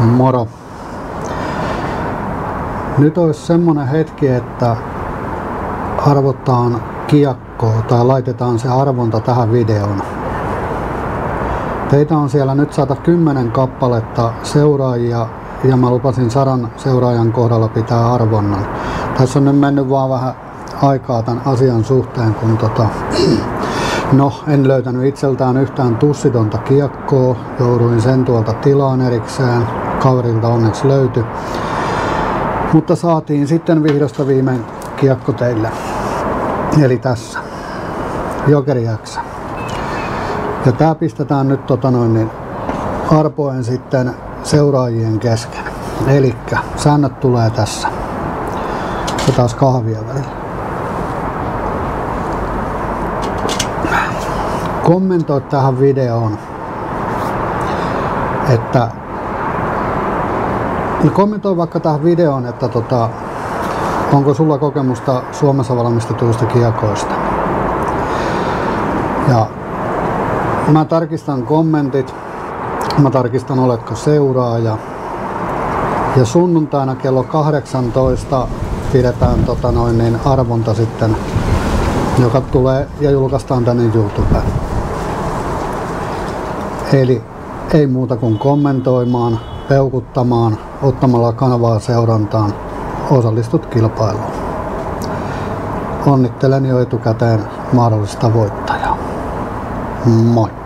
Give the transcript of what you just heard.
Moro! Nyt olisi semmonen hetki, että arvotaan kiekkoa tai laitetaan se arvonta tähän videoon. Teitä on siellä nyt 110 kappaletta seuraajia ja mä lupasin 100 seuraajan kohdalla pitää arvonnan. Tässä on nyt mennyt vaan vähän aikaa tämän asian suhteen, kun en löytänyt itseltään yhtään tussitonta kiekkoa. Jouduin sen tuolta tilaan erikseen. Kaverilta onneksi löytyi. Mutta saatiin sitten vihdosta viimein kiekko teille. Eli tässä. Jokeri X. Ja tää pistetään nyt arpoen sitten seuraajien kesken. Elikkä säännöt tulee tässä. Otetaan kahvia välillä. Kommentoi tähän videoon, että kommentoi vaikka tähän videoon, että onko sulla kokemusta Suomessa valmistetuista kiekoista. Ja mä tarkistan kommentit, mä tarkistan oletko seuraaja. Ja sunnuntaina kello 18 pidetään arvonta sitten, joka tulee ja julkaistaan tänne YouTubeen. Eli ei muuta kuin kommentoimaan, peukuttamaan, ottamalla kanavaa seurantaan, osallistut kilpailuun. Onnittelen jo etukäteen mahdollista voittajaa. Moi!